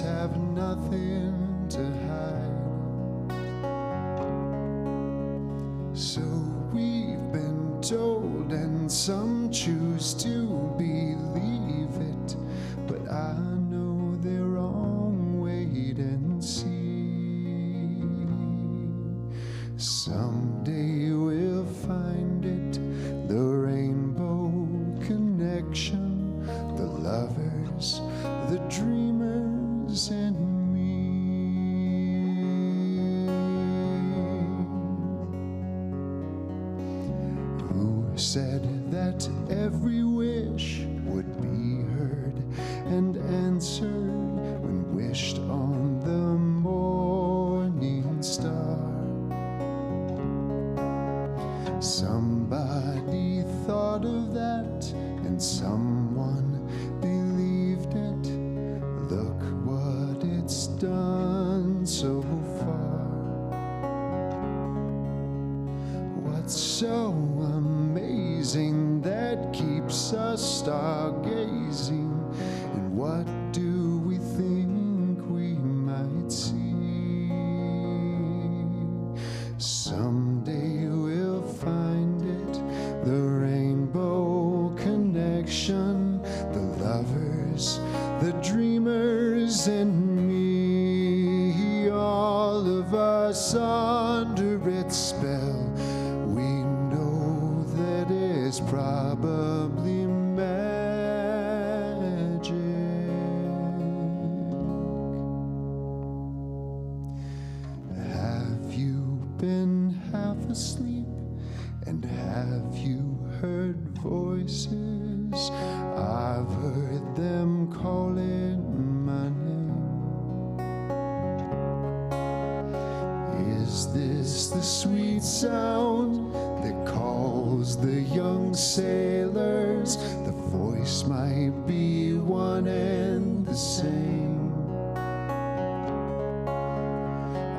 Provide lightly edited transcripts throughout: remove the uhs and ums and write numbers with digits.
have nothing to hide. So we've been told, and some choose to believe it, but I know they're wrong. Wait and see. Someday we'll find it, the rainbow connection, the lovers, the dreamers, and me. Who said that every wish would be heard and answered when wished on the morning star? Somebody thought of that, and someone believed it. Look what it's done so far. What's so amazing that keeps us stargazing? And what do we think we might see? Someday we'll find it, the rainbow connection, the lovers, the dreamers, and me. All of us under its spell, we know that it's probably magic. Have you been half asleep, and have you heard voices? I've heard them calling my name. Is this the sweet sound that calls the young sailors? The voice might be one and the same.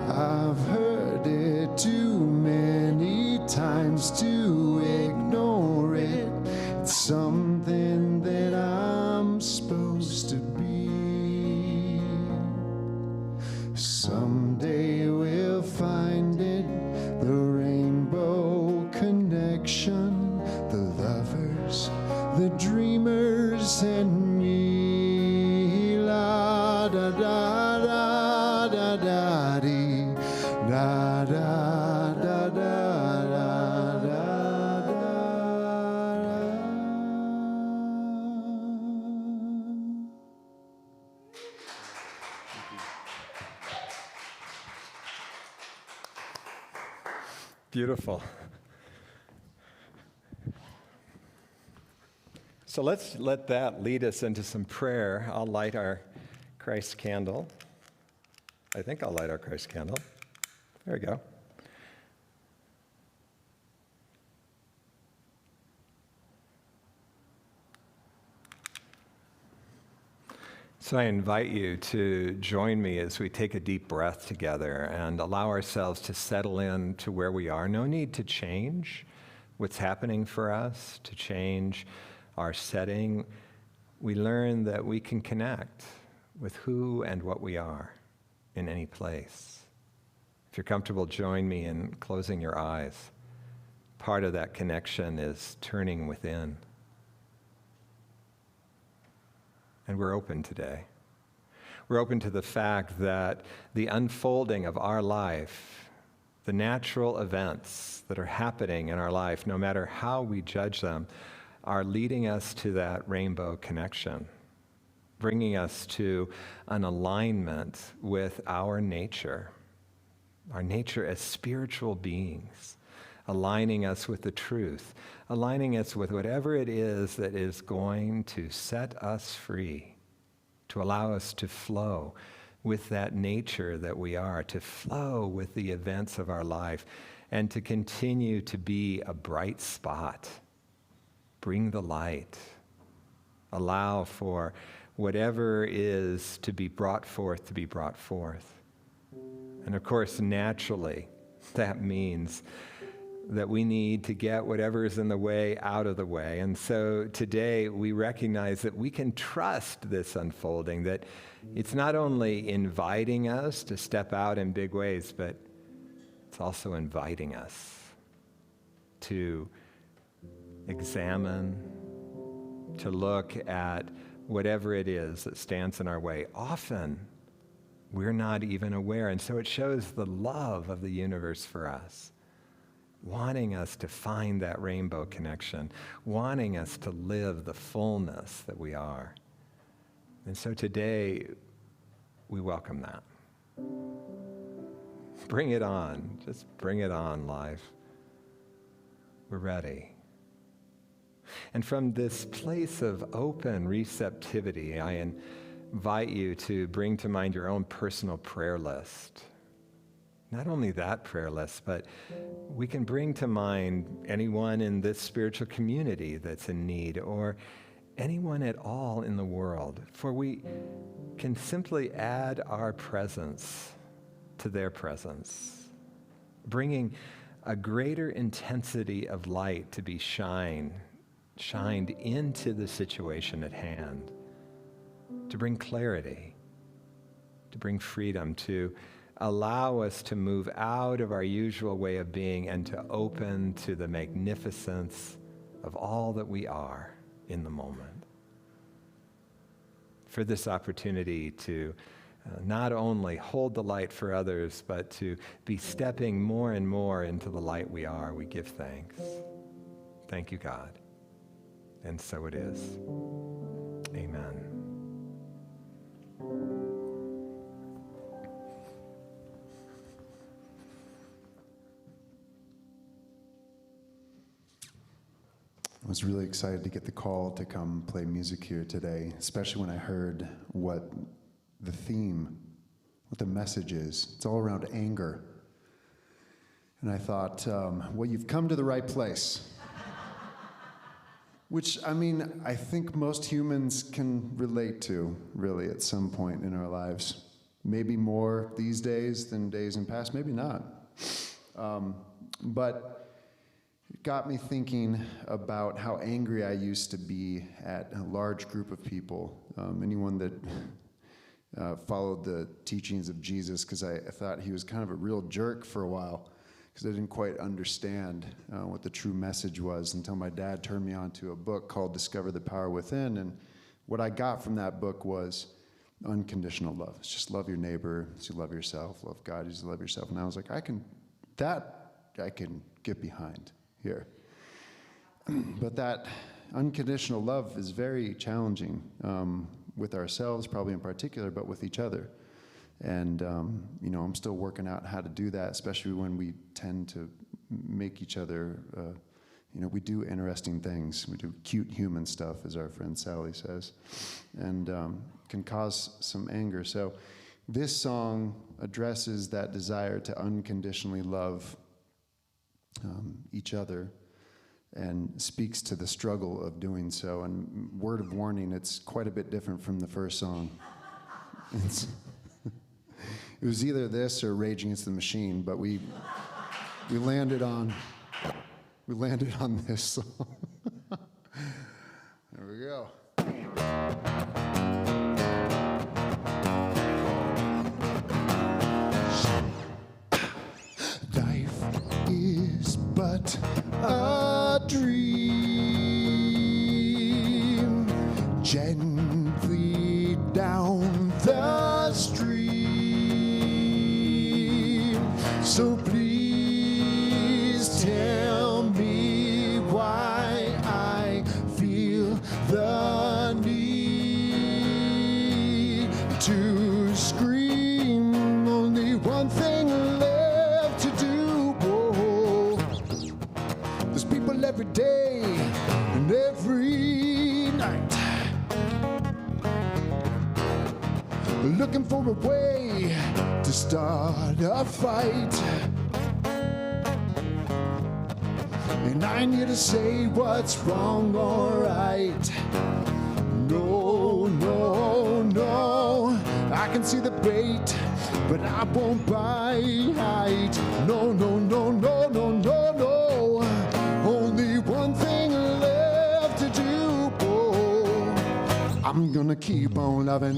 I've heard it too many times to ignore it. It's something that I'm supposed to be. Someday we'll find it, the rainbow connection, the lovers, the dreamers, and me. La da da da da da dee, da da da da da da da. Beautiful. So let's let that lead us into some prayer. I'll light our Christ candle. I think I'll light our Christ candle. There we go. So I invite you to join me as we take a deep breath together and allow ourselves to settle in to where we are. No need to change what's happening for us, to change our setting. We learn that we can connect with who and what we are in any place. If you're comfortable, join me in closing your eyes. Part of that connection is turning within. And we're open today. We're open to the fact that the unfolding of our life, the natural events that are happening in our life, no matter how we judge them, are leading us to that rainbow connection, bringing us to an alignment with our nature as spiritual beings, aligning us with the truth, aligning us with whatever it is that is going to set us free, to allow us to flow with that nature that we are, to flow with the events of our life, and to continue to be a bright spot. Bring the light. Allow for whatever is to be brought forth to be brought forth. And of course, naturally, that means that we need to get whatever is in the way out of the way. And so today we recognize that we can trust this unfolding, that it's not only inviting us to step out in big ways, but it's also inviting us to examine, to look at whatever it is that stands in our way. Often we're not even aware. And so it shows the love of the universe for us, wanting us to find that rainbow connection, wanting us to live the fullness that we are. And so today, we welcome that. Bring it on. Just bring it on, life. We're ready. And from this place of open receptivity, I invite you to bring to mind your own personal prayer list. Not only that prayer list, but we can bring to mind anyone in this spiritual community that's in need, or anyone at all in the world. For we can simply add our presence to their presence, bringing a greater intensity of light to be shined into the situation at hand, to bring clarity, to bring freedom, to allow us to move out of our usual way of being and to open to the magnificence of all that we are in the moment. For this opportunity to not only hold the light for others, but to be stepping more and more into the light we are, we give thanks. Thank you, God. And so it is. Amen. I was really excited to get the call to come play music here today, especially when I heard what the theme, what the message is. It's all around anger. And I thought, well, you've come to the right place. Which, I mean, I think most humans can relate to, really, at some point in our lives. Maybe more these days than days in past, maybe not. But it got me thinking about how angry I used to be at a large group of people. Anyone that followed the teachings of Jesus, because I thought he was kind of a real jerk for a while, because I didn't quite understand what the true message was until my dad turned me on to a book called Discover the Power Within. And what I got from that book was unconditional love. It's just love your neighbor as you love yourself, love God as you love yourself. And I was like, I can get behind here. But that unconditional love is very challenging with ourselves, probably in particular, but with each other. And, I'm still working out how to do that, especially when we tend to make each other, we do interesting things. We do cute human stuff, as our friend Sally says, and can cause some anger. So this song addresses that desire to unconditionally love each other and speaks to the struggle of doing so. And word of warning, it's quite a bit different from the first song. It was either this or Rage Against the Machine, but we landed on this song. There we go. Life is but a dream, gently down the stream. So please tell me why I feel the need to scream. Only one thing left to do. Whoa. There's people every day and every night looking for a way to start a fight. And I ain't here to say what's wrong or right. No, no, no. I can see the bait, but I won't bite. No, no, no, no, no, no, no. gonna keep on loving.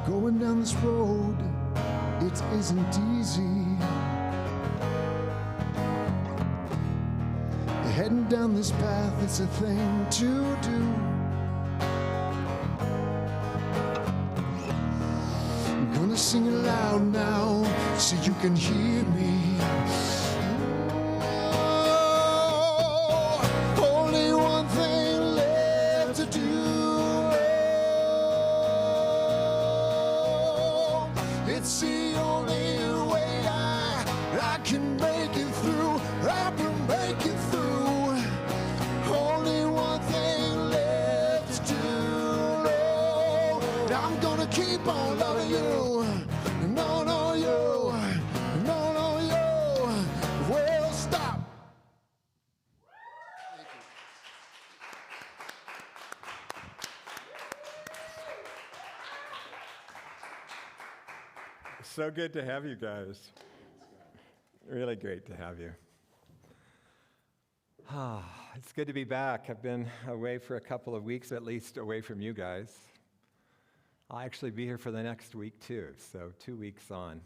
Going down this road, it isn't easy. Heading down this path, it's a thing to do. I'm gonna sing it loud now so you can hear me. Only one thing left to do. It's the only way I can make it through. I can make it through. Only one thing left to do. Lord, I'm gonna keep on loving you. No, no, you. No, no, you. Well, stop. So good to have you guys. Really great to have you. It's good to be back. I've been away for a couple of weeks, at least away from you guys. I'll actually be here for the next week too, so 2 weeks on.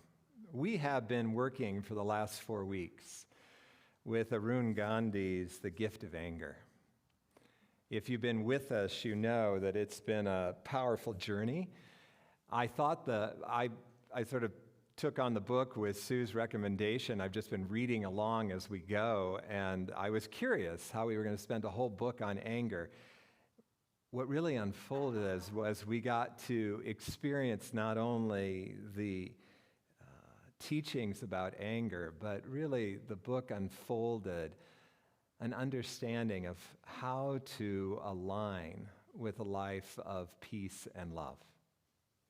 We have been working for the last 4 weeks with Arun Gandhi's The Gift of Anger. If you've been with us, you know that it's been a powerful journey. I thought I sort of took on the book with Sue's recommendation. I've just been reading along as we go, and I was curious how we were going to spend a whole book on anger. What really unfolded was we got to experience not only the teachings about anger, but really the book unfolded an understanding of how to align with a life of peace and love.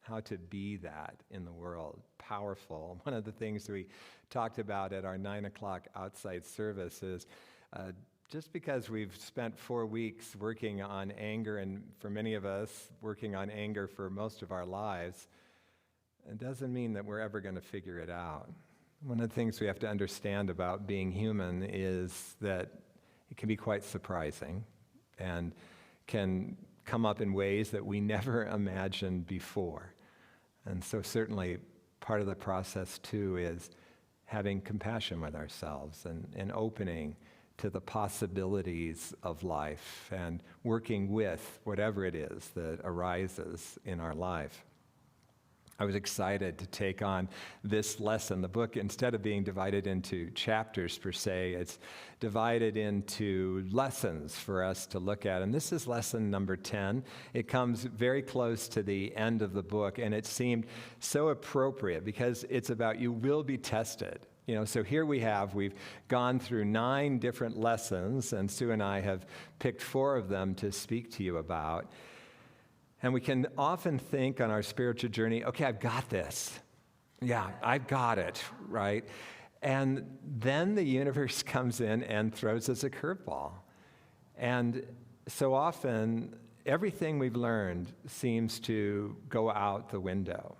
How to be that in the world. Powerful. One of the things we talked about at our 9 o'clock outside service is just because we've spent 4 weeks working on anger, and for many of us, working on anger for most of our lives, it doesn't mean that we're ever going to figure it out. One of the things we have to understand about being human is that it can be quite surprising and can come up in ways that we never imagined before. And so certainly part of the process too is having compassion with ourselves and opening to the possibilities of life and working with whatever it is that arises in our life. I was excited to take on this lesson. The book, instead of being divided into chapters per se, it's divided into lessons for us to look at. And this is lesson number 10. It comes very close to the end of the book, and it seemed so appropriate because it's about you will be tested. You know, so here we've gone through 9 different lessons, and Sue and I have picked 4 of them to speak to you about. And we can often think on our spiritual journey, okay, I've got this. Yeah, I've got it, right? And then the universe comes in and throws us a curveball. And so often, everything we've learned seems to go out the window.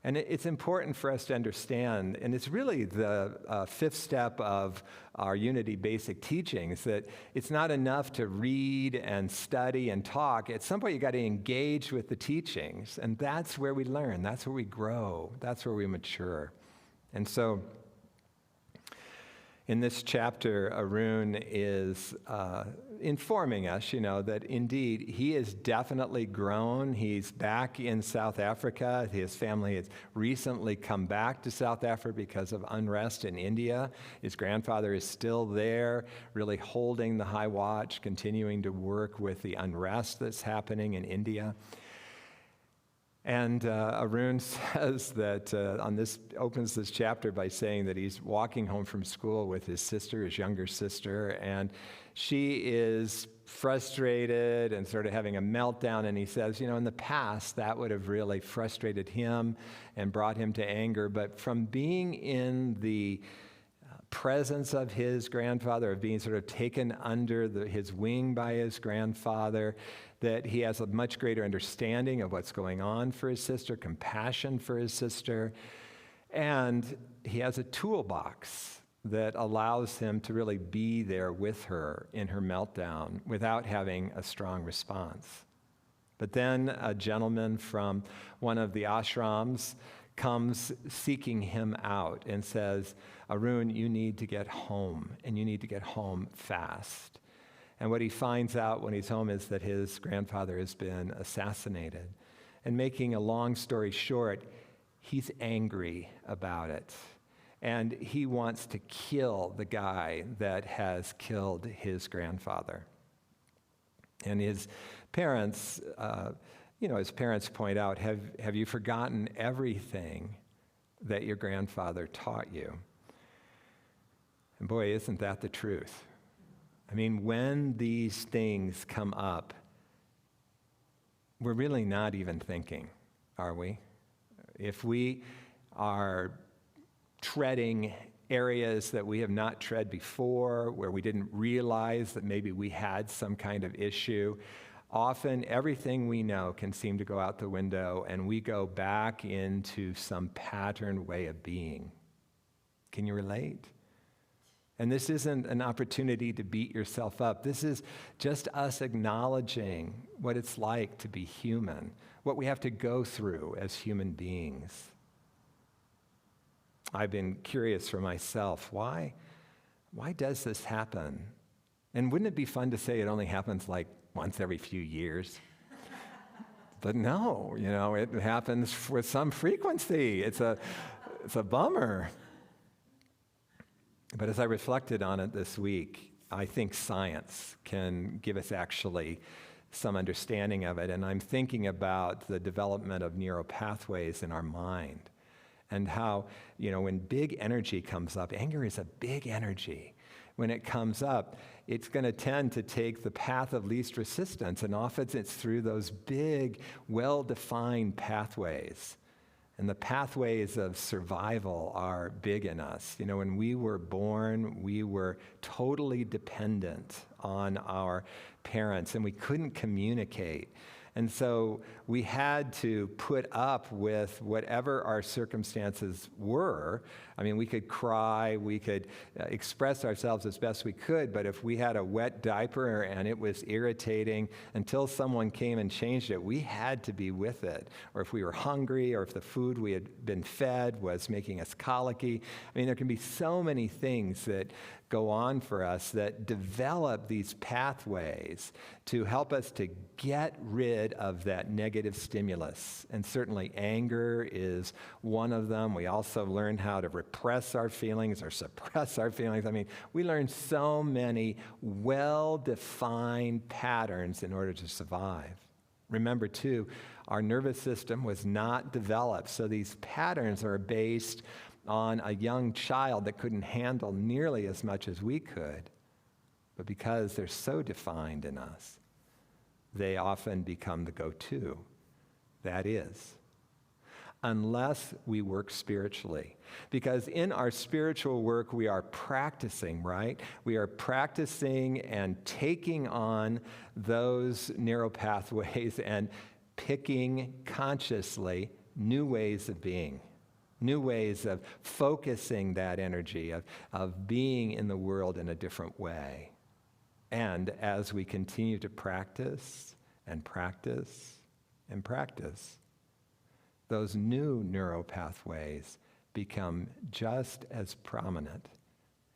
And it's important for us to understand, and it's really the 5th step of our Unity basic teachings, that it's not enough to read and study and talk. At some point, you got to engage with the teachings, and that's where we learn, that's where we grow, that's where we mature. And so, in this chapter, Arun is informing us, that indeed he has definitely grown. He's back in South Africa. His family has recently come back to South Africa because of unrest in India. His grandfather is still there, really holding the high watch, continuing to work with the unrest that's happening in India. And Arun says that opens this chapter by saying that he's walking home from school with his sister, his younger sister, and she is frustrated and sort of having a meltdown. And he says, in the past, that would have really frustrated him and brought him to anger. But from being in the presence of his grandfather, of being sort of taken under his wing by his grandfather, that he has a much greater understanding of what's going on for his sister, compassion for his sister, and he has a toolbox that allows him to really be there with her in her meltdown without having a strong response. But then a gentleman from one of the ashrams comes seeking him out and says, Arun, you need to get home, and you need to get home fast. And what he finds out when he's home is that his grandfather has been assassinated. And making a long story short, he's angry about it. And he wants to kill the guy that has killed his grandfather. And his parents, his parents point out, have you forgotten everything that your grandfather taught you? And boy, isn't that the truth? I mean, when these things come up, we're really not even thinking, are we? If we are treading areas that we have not tread before, where we didn't realize that maybe we had some kind of issue, often everything we know can seem to go out the window and we go back into some patterned way of being. Can you relate? And this isn't an opportunity to beat yourself up. This is just us acknowledging what it's like to be human, what we have to go through as human beings. I've been curious for myself, why does this happen? And wouldn't it be fun to say it only happens like once every few years? But no, it happens with some frequency. It's a bummer. But as I reflected on it this week, I think science can give us actually some understanding of it. And I'm thinking about the development of neural pathways in our mind and how, when big energy comes up, anger is a big energy. When it comes up, it's going to tend to take the path of least resistance. And often it's through those big, well-defined pathways. And the pathways of survival are big in us. When we were born, we were totally dependent on our parents, and we couldn't communicate. And so we had to put up with whatever our circumstances were. I mean, we could cry, we could express ourselves as best we could, but if we had a wet diaper and it was irritating, until someone came and changed it, we had to be with it. Or if we were hungry, or if the food we had been fed was making us colicky. I mean, there can be so many things that go on for us that develop these pathways to help us to get rid of that negative stimulus. And certainly anger is one of them. We also learn how to repress our feelings or suppress our feelings. I mean, we learn so many well-defined patterns in order to survive. Remember, too, our nervous system was not developed, so these patterns are based on a young child that couldn't handle nearly as much as we could. But because they're so defined in us, they often become the go-to. That is, unless we work spiritually. Because in our spiritual work, we are practicing, right? We are practicing and taking on those narrow pathways and picking consciously new ways of being. New ways of focusing that energy, of being in the world in a different way. And as we continue to practice and practice and practice, those new neural pathways become just as prominent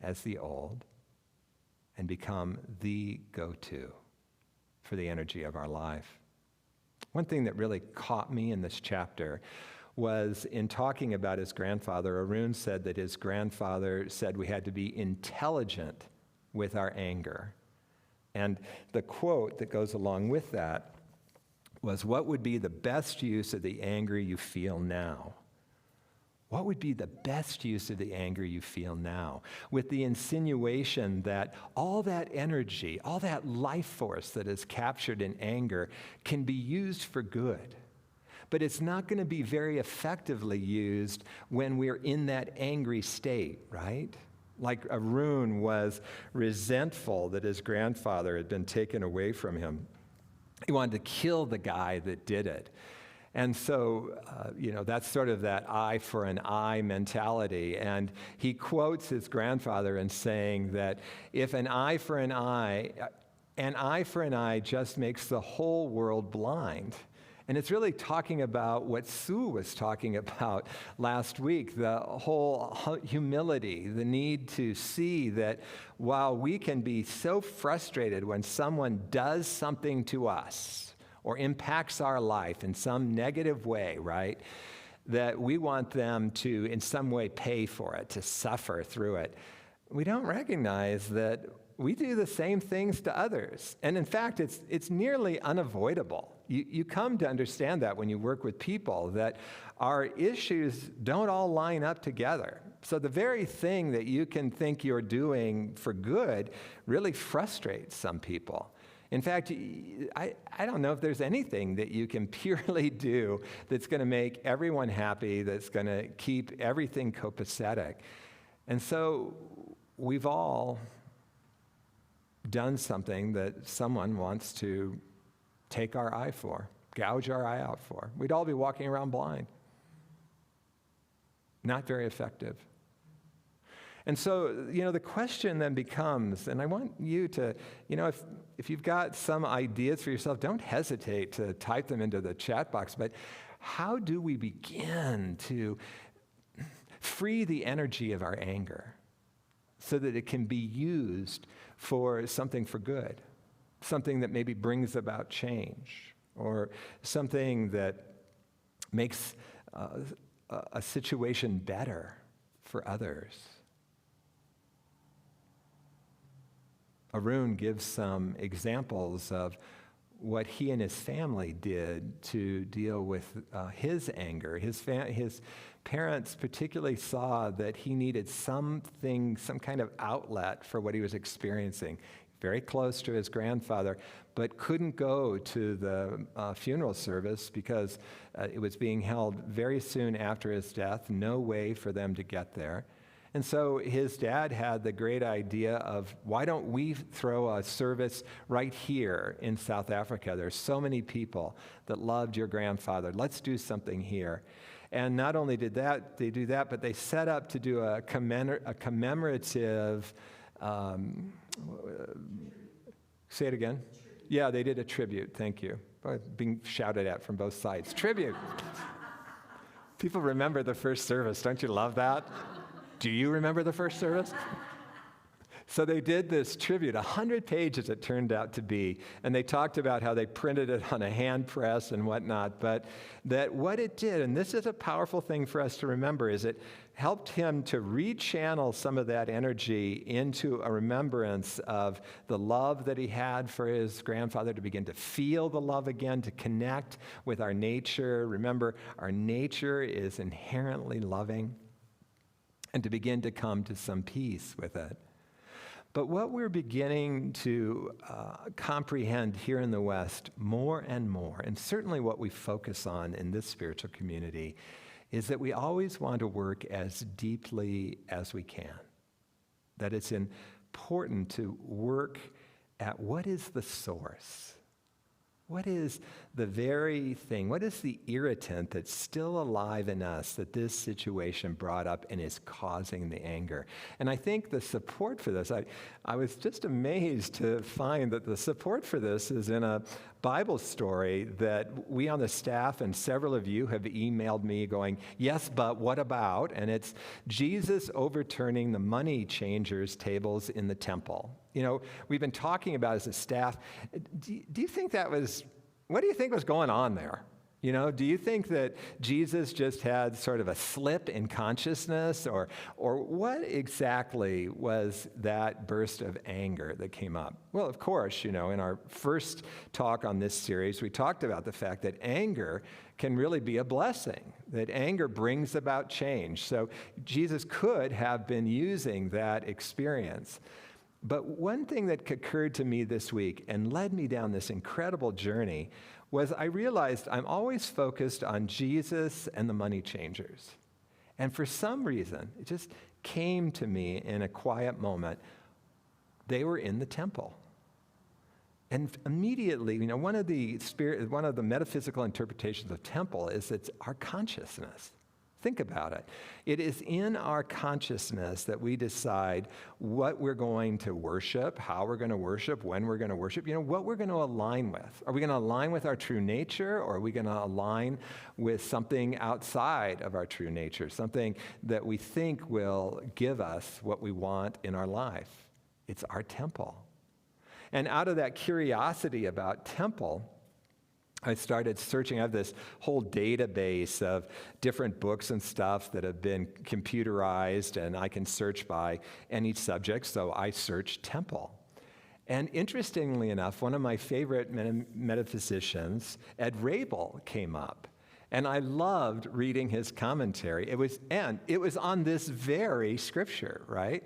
as the old and become the go-to for the energy of our life. One thing that really caught me in this chapter was in talking about his grandfather. Arun said that his grandfather said we had to be intelligent with our anger. And the quote that goes along with that was, what would be the best use of the anger you feel now? What would be the best use of the anger you feel now? With the insinuation that all that energy, all that life force that is captured in anger can be used for good. But it's not going to be very effectively used when we're in that angry state, right? Like Arun was resentful that his grandfather had been taken away from him. He wanted to kill the guy that did it. And so, that's sort of that eye for an eye mentality. And he quotes his grandfather in saying that if an eye for an eye just makes the whole world blind. And it's really talking about what Sue was talking about last week, the whole humility, the need to see that while we can be so frustrated when someone does something to us or impacts our life in some negative way, right, that we want them to in some way pay for it, to suffer through it, we don't recognize that we do the same things to others. And in fact, it's nearly unavoidable. You come to understand that when you work with people, that our issues don't all line up together. So the very thing that you can think you're doing for good really frustrates some people. In fact, I don't know if there's anything that you can purely do that's going to make everyone happy, that's going to keep everything copacetic. And so we've all done something that someone wants to take our eye for, gouge our eye out for. We'd all be walking around blind. Not very effective. And so, the question then becomes, and I want you to, if you've got some ideas for yourself, don't hesitate to type them into the chat box, but how do we begin to free the energy of our anger so that it can be used for something for good? Something that maybe brings about change, or something that makes a situation better for others. Arun gives some examples of what he and his family did to deal with his anger. His parents particularly saw that he needed some kind of outlet for what he was experiencing. Very close to his grandfather, but couldn't go to the funeral service because it was being held very soon after his death, no way for them to get there. And so his dad had the great idea of, why don't we throw a service right here in South Africa? There's so many people that loved your grandfather. Let's do something here. And not only did they do that, but they set up to do a commemorative say it again? Yeah, they did a tribute. Thank you. Being shouted at from both sides. Tribute. People remember the first service. Don't you love that? Do you remember the first service? So they did this tribute, 100 pages it turned out to be, and they talked about how they printed it on a hand press and whatnot, but that what it did, and this is a powerful thing for us to remember, is it helped him to rechannel some of that energy into a remembrance of the love that he had for his grandfather, to begin to feel the love again, to connect with our nature. Remember, our nature is inherently loving, and to begin to come to some peace with it. But what we're beginning to comprehend here in the West more and more, and certainly what we focus on in this spiritual community, is that we always want to work as deeply as we can. That it's important to work at what is the source. What is the very thing, what is the irritant that's still alive in us that this situation brought up and is causing the anger? And I think the support for this, I was just amazed to find that the support for this is in a Bible story that we on the staff and several of you have emailed me going, yes, but what about? And it's Jesus overturning the money changers' tables in the temple. We've been talking about as a staff, do you think that was, what do you think was going on there? You know, do you think that Jesus just had sort of a slip in consciousness, or what exactly was that burst of anger that came up? Well, of course, you know, in our first talk on this series, we talked about the fact that anger can really be a blessing, that anger brings about change. So Jesus could have been using that experience. But one thing that occurred to me this week and led me down this incredible journey was I realized I'm always focused on Jesus and the money changers. And for some reason, it just came to me in a quiet moment, they were in the temple. And immediately, you know, one of the metaphysical interpretations of temple is it's our consciousness. Think about it. It is in our consciousness that we decide what we're going to worship, how we're going to worship, when we're going to worship, you know, what we're going to align with. Are we going to align with our true nature, or are we going to align with something outside of our true nature, something that we think will give us what we want in our life? It's our temple. And out of that curiosity about temple, I started searching. I have this whole database of different books and stuff that have been computerized, and I can search by any subject, so I searched temple. And interestingly enough, one of my favorite metaphysicians, Ed Rabel, came up. And I loved reading his commentary. It was on this very scripture, right?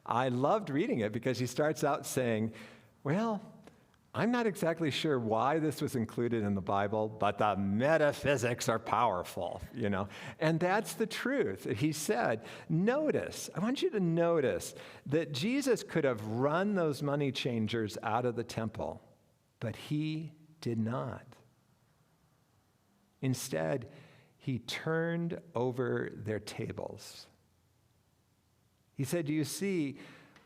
I loved reading it because he starts out saying, well, I'm not exactly sure why this was included in the Bible, but the metaphysics are powerful, you know. And that's the truth. He said, I want you to notice that Jesus could have run those money changers out of the temple, but he did not. Instead, he turned over their tables. He said, do you see,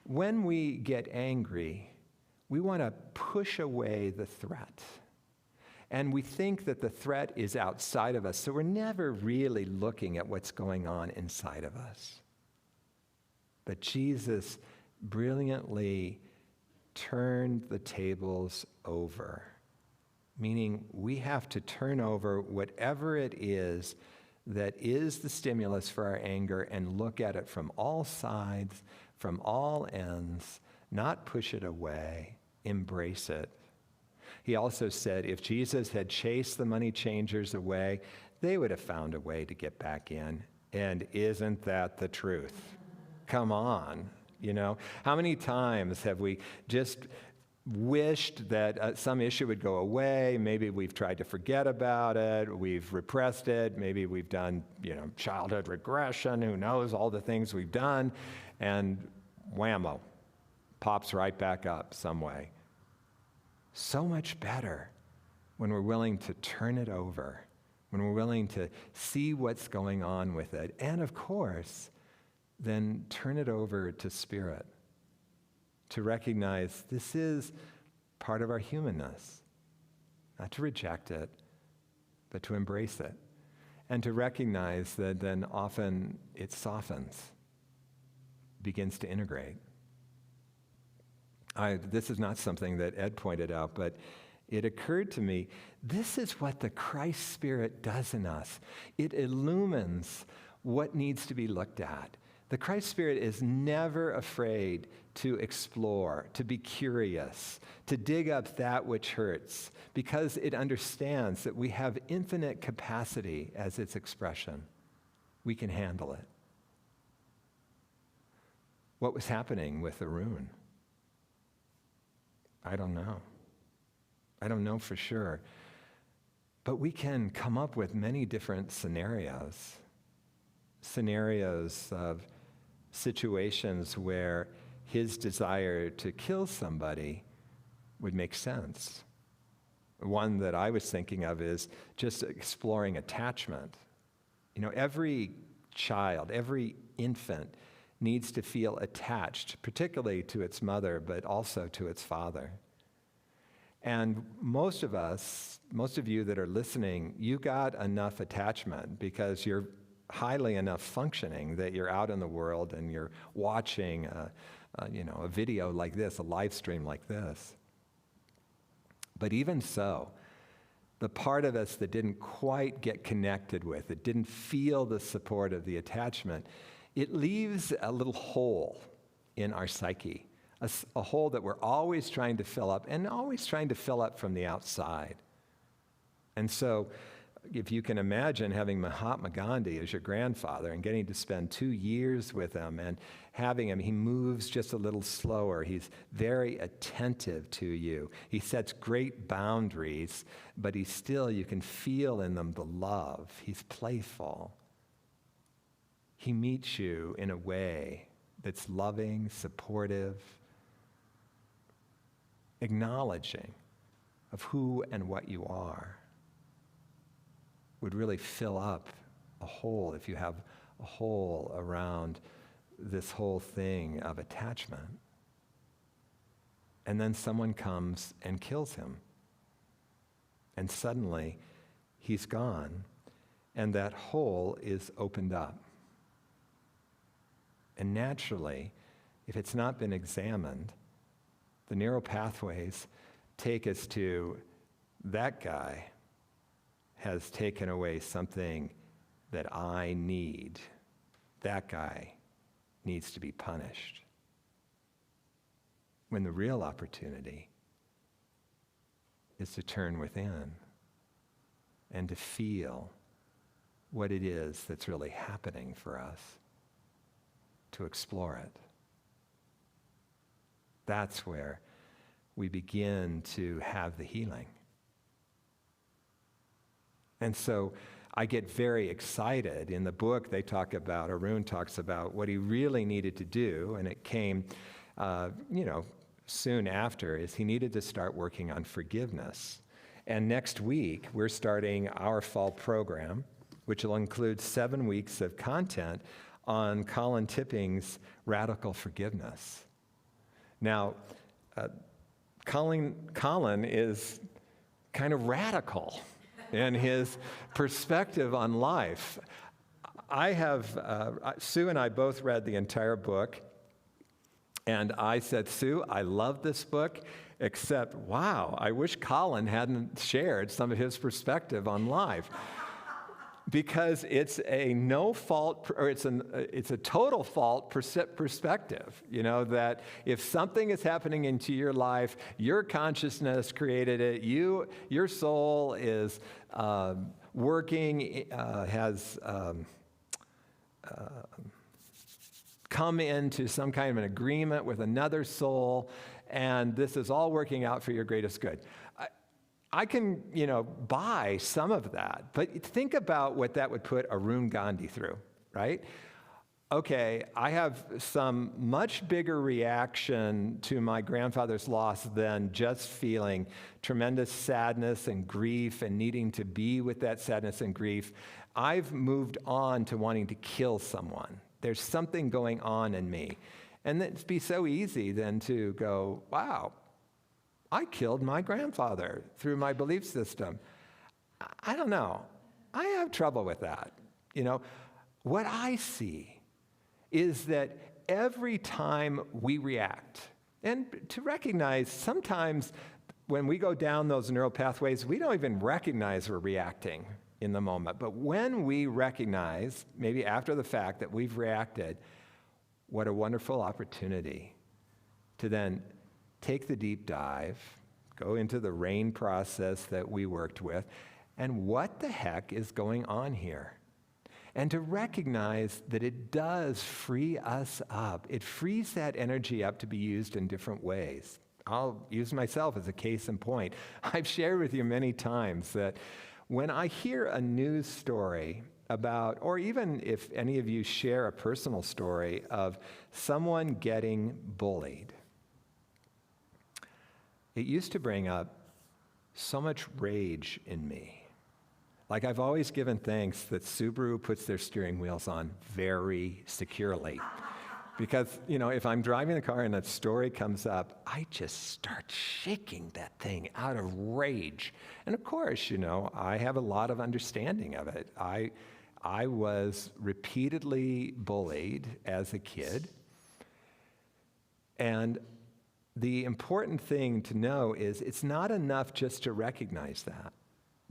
when we get angry, we want to push away the threat. And we think that the threat is outside of us, so we're never really looking at what's going on inside of us. But Jesus brilliantly turned the tables over, meaning we have to turn over whatever it is that is the stimulus for our anger and look at it from all sides, from all ends, not push it away, embrace it. He also said if Jesus had chased the money changers away, they would have found a way to get back in. And isn't that the truth? Come on, you know? How many times have we just wished that some issue would go away? Maybe we've tried to forget about it, we've repressed it, maybe we've done, you know, childhood regression, who knows, all the things we've done, and whammo, pops right back up some way. So much better when we're willing to turn it over, when we're willing to see what's going on with it, and of course, then turn it over to Spirit, to recognize this is part of our humanness, not to reject it, but to embrace it, and to recognize that then often it softens, begins to integrate. This is not something that Ed pointed out, but it occurred to me, this is what the Christ Spirit does in us. It illumines what needs to be looked at. The Christ Spirit is never afraid to explore, to be curious, to dig up that which hurts, because it understands that we have infinite capacity as its expression. We can handle it. What was happening with Arun? I don't know. I don't know for sure. But we can come up with many different scenarios of situations where his desire to kill somebody would make sense. One that I was thinking of is just exploring attachment. You know, every child, every infant needs to feel attached, particularly to its mother, but also to its father. And most of us, most of you that are listening, you got enough attachment because you're highly enough functioning that you're out in the world and you're watching a video like this, a live stream like this. But even so, the part of us that didn't quite get connected with, that didn't feel the support of the attachment, it leaves a little hole in our psyche, a hole that we're always trying to fill up, and always trying to fill up from the outside. And so, if you can imagine having Mahatma Gandhi as your grandfather and getting to spend 2 years with him and having him, he moves just a little slower. He's very attentive to you. He sets great boundaries, but he's still, you can feel in them the love. He's playful. He meets you in a way that's loving, supportive, acknowledging of who and what you are. Would really fill up a hole if you have a hole around this whole thing of attachment. And then someone comes and kills him. And suddenly he's gone, and that hole is opened up. And naturally, if it's not been examined, the neural pathways take us to that guy has taken away something that I need. That guy needs to be punished. When the real opportunity is to turn within and to feel what it is that's really happening for us, to explore it. That's where we begin to have the healing. And so I get very excited. In the book, they talk about, Arun talks about what he really needed to do, and it came, soon after, is he needed to start working on forgiveness. And next week, we're starting our fall program, which will include 7 weeks of content on Colin Tipping's radical forgiveness. Now, Colin is kind of radical in his perspective on life. Sue and I both read the entire book, and I said, Sue, I love this book, except, wow, I wish Colin hadn't shared some of his perspective on life. Because it's a no-fault, or it's a total fault perspective, that if something is happening into your life, your consciousness created it, your soul is working, has come into some kind of an agreement with another soul, and this is all working out for your greatest good. I can, buy some of that, but think about what that would put Arun Gandhi through, right? Okay, I have some much bigger reaction to my grandfather's loss than just feeling tremendous sadness and grief and needing to be with that sadness and grief. I've moved on to wanting to kill someone. There's something going on in me. And it'd be so easy then to go, wow, I killed my grandfather through my belief system. I don't know. I have trouble with that. What I see is that every time we react, and to recognize sometimes when we go down those neural pathways, we don't even recognize we're reacting in the moment. But when we recognize, maybe after the fact, that we've reacted, what a wonderful opportunity to then take the deep dive, go into the RAIN process that we worked with, and what the heck is going on here? And to recognize that it does free us up. It frees that energy up to be used in different ways. I'll use myself as a case in point. I've shared with you many times that when I hear a news story about, or even if any of you share a personal story of someone getting bullied, it used to bring up so much rage in me. Like, I've always given thanks that Subaru puts their steering wheels on very securely. Because, if I'm driving the car and that story comes up, I just start shaking that thing out of rage. And of course, I have a lot of understanding of it. I was repeatedly bullied as a kid. And the important thing to know is it's not enough just to recognize that.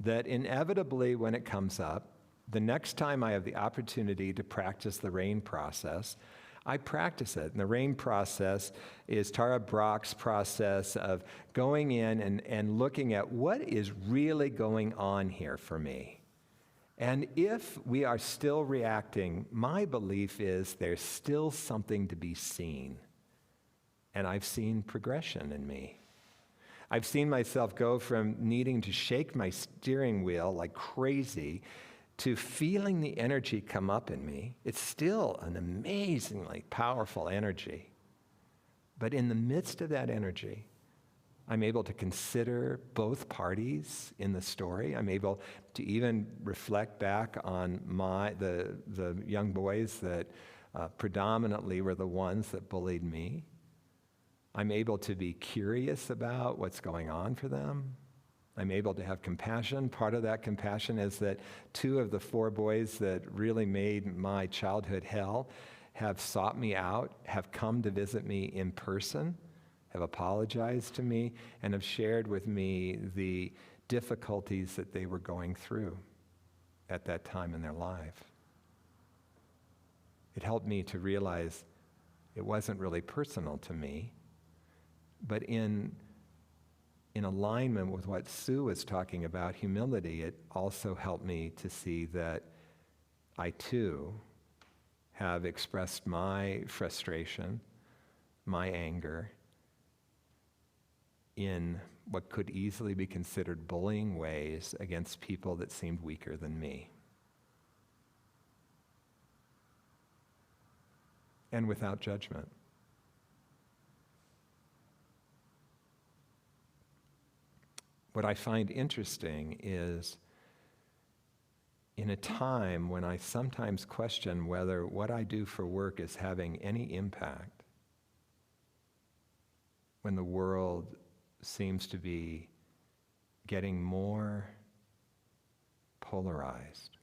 that inevitably when it comes up, the next time I have the opportunity to practice the RAIN process, I practice it. And the RAIN process is Tara Brach's process of going in and looking at what is really going on here for me. And if we are still reacting, my belief is there's still something to be seen. And I've seen progression in me. I've seen myself go from needing to shake my steering wheel like crazy to feeling the energy come up in me. It's still an amazingly powerful energy. But in the midst of that energy, I'm able to consider both parties in the story. I'm able to even reflect back on the young boys that predominantly were the ones that bullied me. I'm able to be curious about what's going on for them. I'm able to have compassion. Part of that compassion is that 2 of the 4 boys that really made my childhood hell have sought me out, have come to visit me in person, have apologized to me, and have shared with me the difficulties that they were going through at that time in their life. It helped me to realize it wasn't really personal to me, but in alignment with what Sue was talking about, humility, it also helped me to see that I too have expressed my frustration, my anger, in what could easily be considered bullying ways against people that seemed weaker than me. And without judgment. What I find interesting is in a time when I sometimes question whether what I do for work is having any impact, when the world seems to be getting more polarized,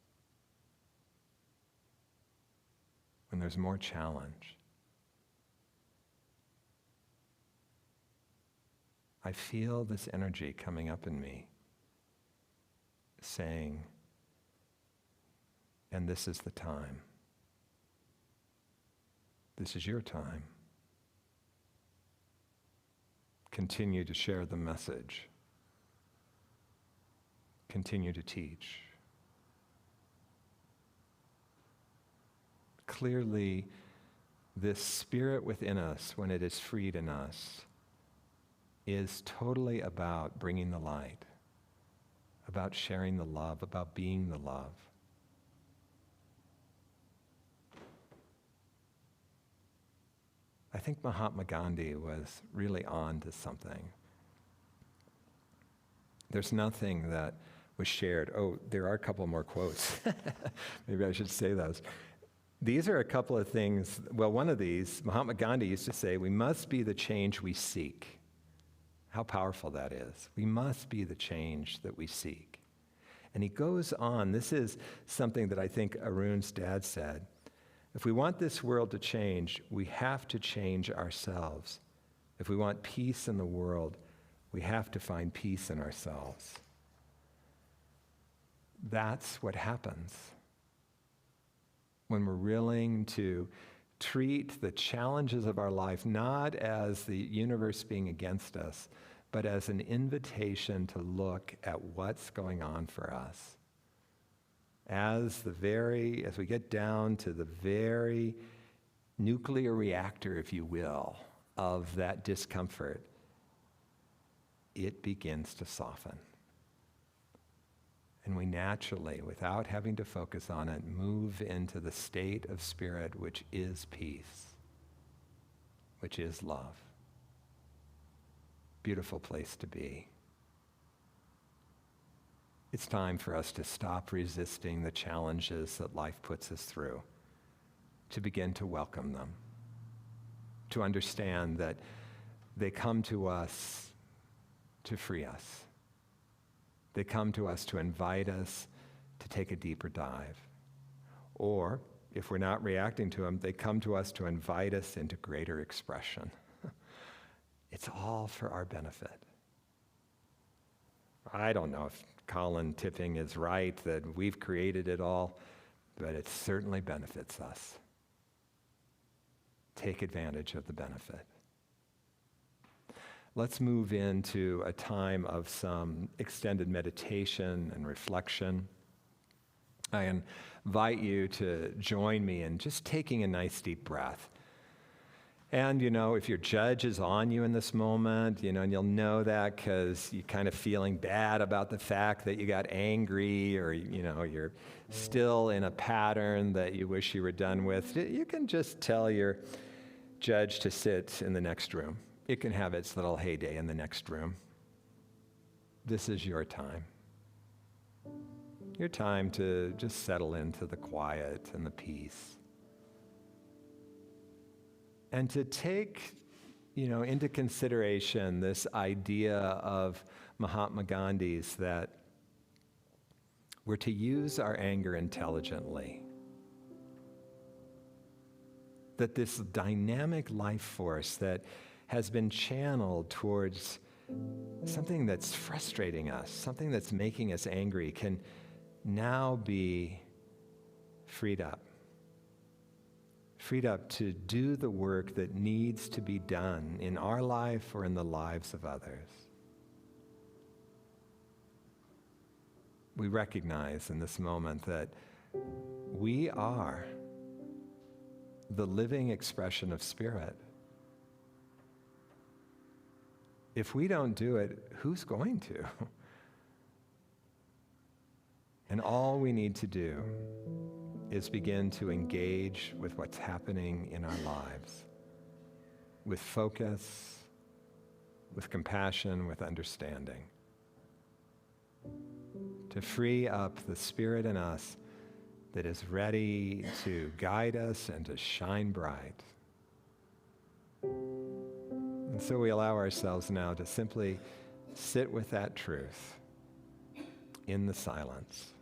when there's more challenge, I feel this energy coming up in me saying, and this is the time. This is your time. Continue to share the message. Continue to teach. Clearly, this spirit within us, when it is freed in us, is totally about bringing the light, about sharing the love, about being the love. I think Mahatma Gandhi was really on to something. There's nothing that was shared. Oh, there are a couple more quotes. Maybe I should say those. These are a couple of things. Well, one of these, Mahatma Gandhi used to say, we must be the change we seek. How powerful that is. We must be the change that we seek. And he goes on, this is something that I think Arun's dad said. If we want this world to change, we have to change ourselves. If we want peace in the world, we have to find peace in ourselves. That's what happens when we're willing to treat the challenges of our life not as the universe being against us, but as an invitation to look at what's going on for us. As we get down to the very nuclear reactor, if you will, of that discomfort, it begins to soften. And we naturally, without having to focus on it, move into the state of spirit which is peace, which is love. Beautiful place to be. It's time for us to stop resisting the challenges that life puts us through, to begin to welcome them, to understand that they come to us to free us. They come to us to invite us to take a deeper dive. Or, if we're not reacting to them, they come to us to invite us into greater expression. It's all for our benefit. I don't know if Colin Tipping is right, that we've created it all, but it certainly benefits us. Take advantage of the benefit. Let's move into a time of some extended meditation and reflection. I invite you to join me in just taking a nice deep breath. And, if your judge is on you in this moment, and you'll know that because you're kind of feeling bad about the fact that you got angry, or, you're still in a pattern that you wish you were done with, you can just tell your judge to sit in the next room. It can have its little heyday in the next room. This is your time. Your time to just settle into the quiet and the peace. And to take, into consideration this idea of Mahatma Gandhi's that we're to use our anger intelligently. That this dynamic life force that has been channeled towards something that's frustrating us, something that's making us angry, can now be freed up. Freed up to do the work that needs to be done in our life or in the lives of others. We recognize in this moment that we are the living expression of Spirit. If we don't do it, who's going to? And all we need to do is begin to engage with what's happening in our lives, with focus, with compassion, with understanding, to free up the Spirit in us that is ready to guide us and to shine bright. And so we allow ourselves now to simply sit with that truth in the silence.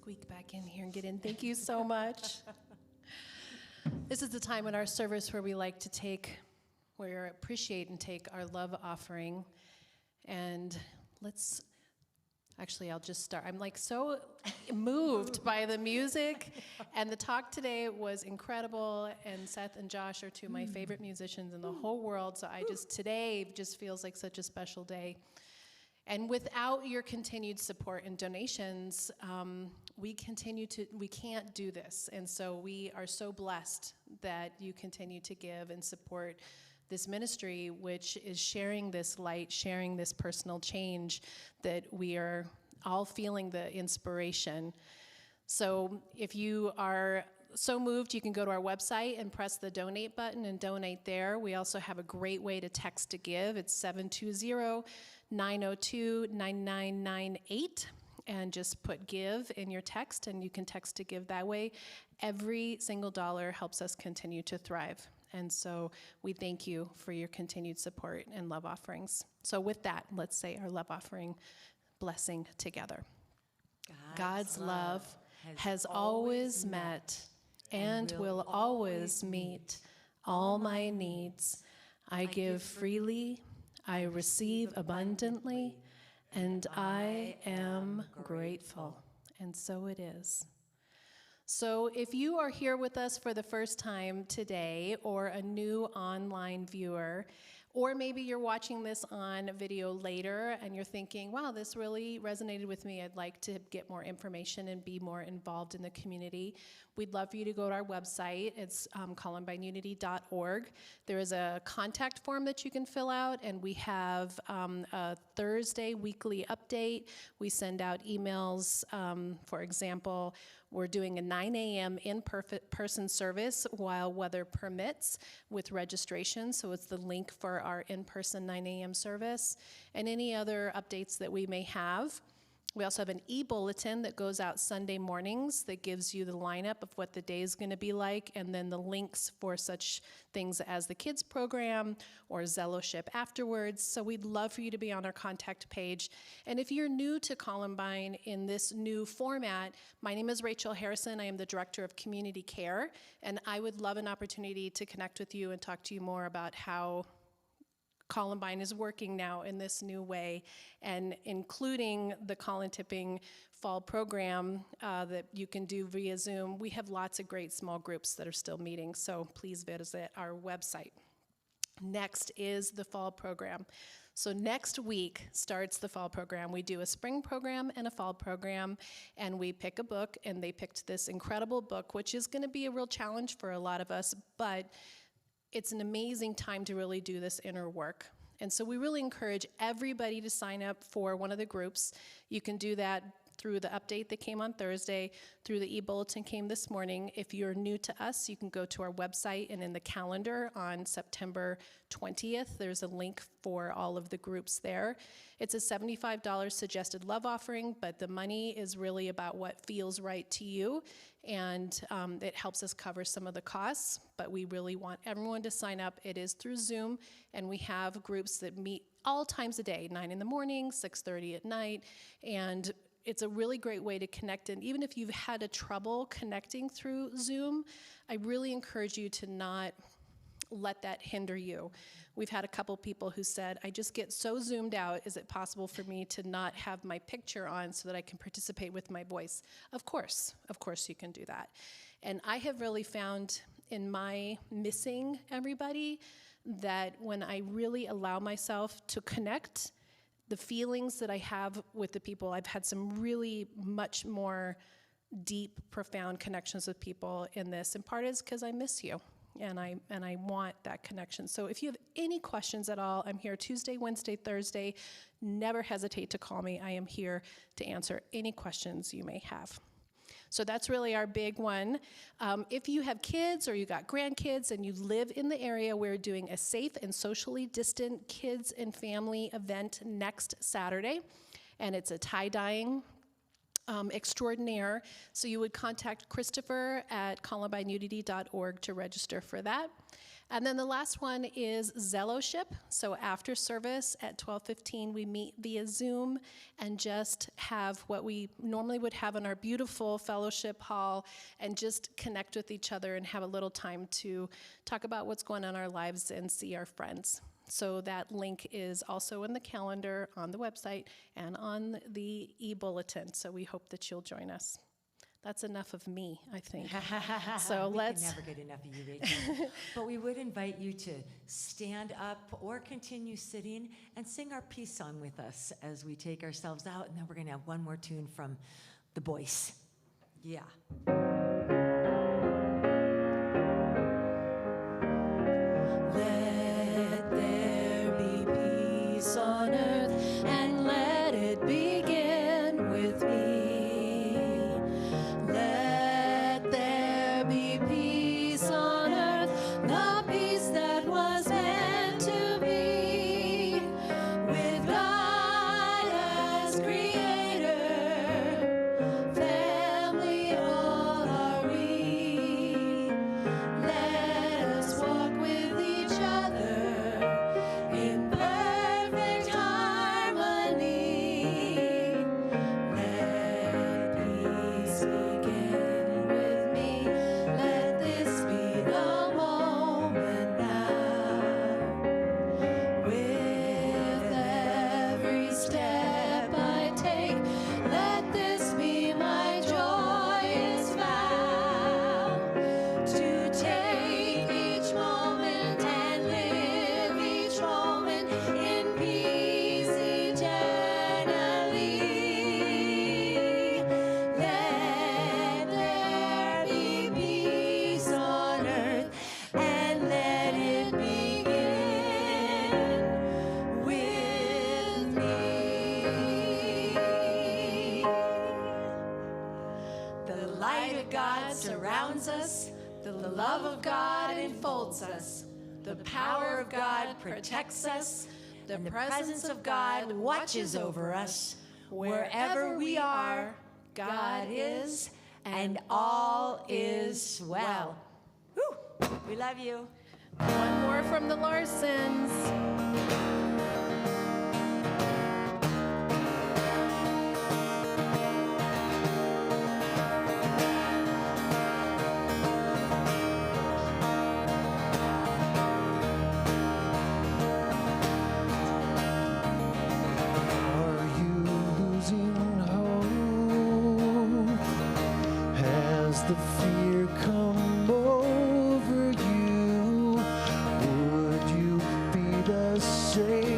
squeak back in here and get in. Thank you so much. This is the time in our service where we like to appreciate and take our love offering. And I'll just start. I'm like so moved by the music, and the talk today was incredible, and Seth and Josh are two of my favorite musicians in the whole world, so today just feels like such a special day. And without your continued support and donations, we can't do this. And so we are so blessed that you continue to give and support this ministry, which is sharing this light, sharing this personal change that we are all feeling the inspiration. So if you are so moved, you can go to our website and press the donate button and donate there. We also have a great way to text to give. It's 720-902-9998. And just put give in your text, and you can text to give that way. Every single dollar helps us continue to thrive. And so we thank you for your continued support and love offerings. So with that, let's say our love offering blessing together. God's love has always met and will always meet all my needs. I give freely, I receive abundantly, and I am grateful. And so it is. So if you are here with us for the first time today, or a new online viewer, or maybe you're watching this on video later and you're thinking, wow, this really resonated with me. I'd like to get more information and be more involved in the community. We'd love for you to go to our website. It's columbineunity.org. There is a contact form that you can fill out, and we have a Thursday weekly update. We send out emails. For example, we're doing a 9 a.m. in-person service while weather permits with registration. So it's the link for our in-person 9 a.m. service, and any other updates that we may have. We also have an e-bulletin that goes out Sunday mornings that gives you the lineup of what the day is going to be like, and then the links for such things as the kids program or Zelloship afterwards. So we'd love for you to be on our contact page. And if you're new to Columbine in this new format, my name is Rachel Harrison. I am the Director of Community Care, and I would love an opportunity to connect with you and talk to you more about how Columbine is working now in this new way, and including the Colin Tipping fall program that you can do via Zoom. We have lots of great small groups that are still meeting, so please visit our website. Next is the fall program. So next week starts the fall program. We do a spring program and a fall program, and we pick a book, and they picked this incredible book, which is going to be a real challenge for a lot of us, but it's an amazing time to really do this inner work. And so we really encourage everybody to sign up for one of the groups. You can do that through the update that came on Thursday, through the e-bulletin came this morning. If you're new to us, you can go to our website, and in the calendar on September 20th, there's a link for all of the groups there. It's a $75 suggested love offering, but the money is really about what feels right to you, and it helps us cover some of the costs, but we really want everyone to sign up. It is through Zoom, and we have groups that meet all times a day, 9 in the morning, 6:30 at night, and it's a really great way to connect. And even if you've had a trouble connecting through Zoom, I really encourage you to not let that hinder you. We've had a couple people who said, I just get so zoomed out, is it possible for me to not have my picture on so that I can participate with my voice? Of course you can do that. And I have really found in my missing everybody that when I really allow myself to connect, the feelings that I have with the people, I've had some really much more deep, profound connections with people in this. And part is because I miss you, and I want that connection. So if you have any questions at all, I'm here Tuesday, Wednesday, Thursday. Never hesitate to call me. I am here to answer any questions you may have. So that's really our big one. If you have kids or you got grandkids and you live in the area, we're doing a safe and socially distant kids and family event next Saturday. And it's a tie-dyeing extraordinaire. So you would contact Christopher at columbineunity.org to register for that. And then the last one is Zelloship. So after service at 12:15, we meet via Zoom and just have what we normally would have in our beautiful fellowship hall and just connect with each other and have a little time to talk about what's going on in our lives and see our friends. So that link is also in the calendar, on the website, and on the e-bulletin. So we hope that you'll join us. That's enough of me, I think. So we let's. can never get enough of you, Rachel. But we would invite you to stand up or continue sitting and sing our peace song with us as we take ourselves out. And then we're going to have one more tune from the boys. Yeah. Let there be peace on earth, and let it begin with me. Let there be peace on earth, the peace that was meant to be, with God as creator, family all are we. Let us walk with each other in perfect harmony. Let peace begin with me. Let this be the moment now. With every step I take, let this be my joyous vow. To take each moment and live each moment in peace eternally. Let there be peace on earth, and let it begin with me. The light of God surrounds us, the love of God enfolds us, the power of God protects us, the presence of God watches over us. Wherever we are, God is, and all is well. Woo! We love you. One more from the Larsens. Are you losing hope? Has the fear come over you? Would you be the same?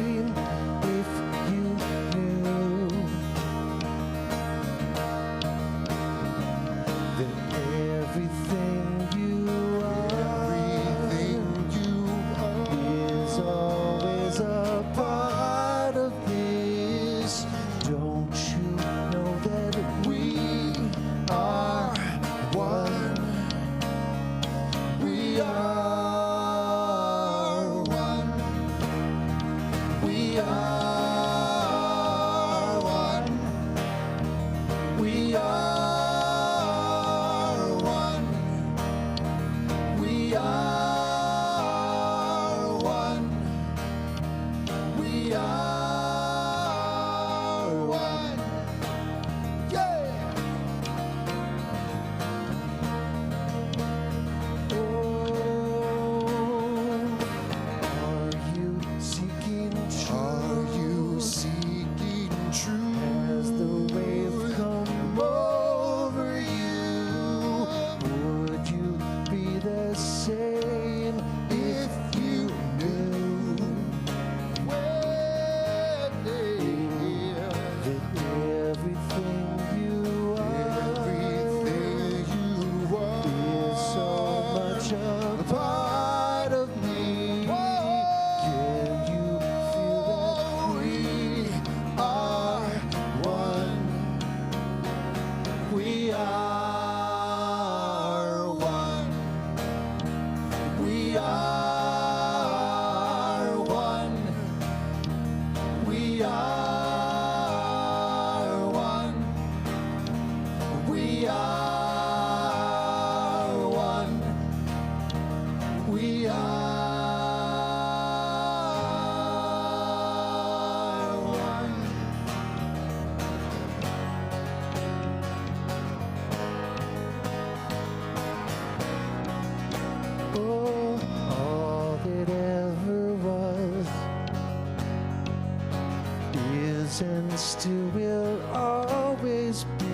and still will always be.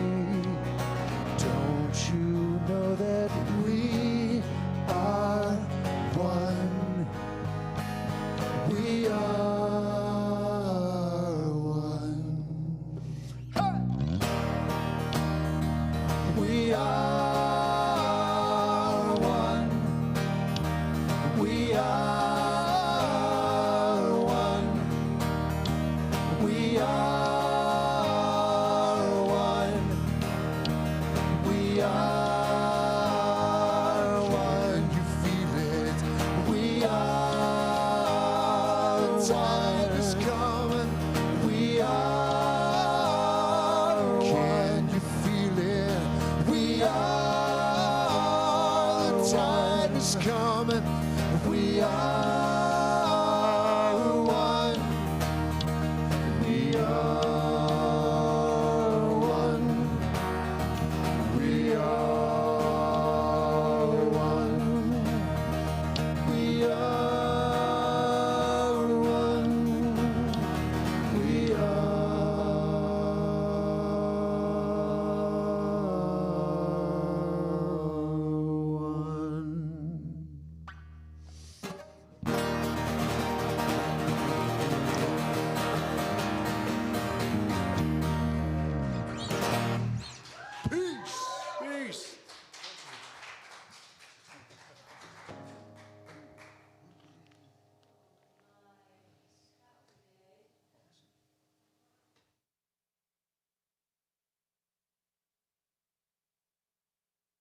Don't you know that we are one? We are one. We are one. We are one. We are one. We are one. You feel it. We are one.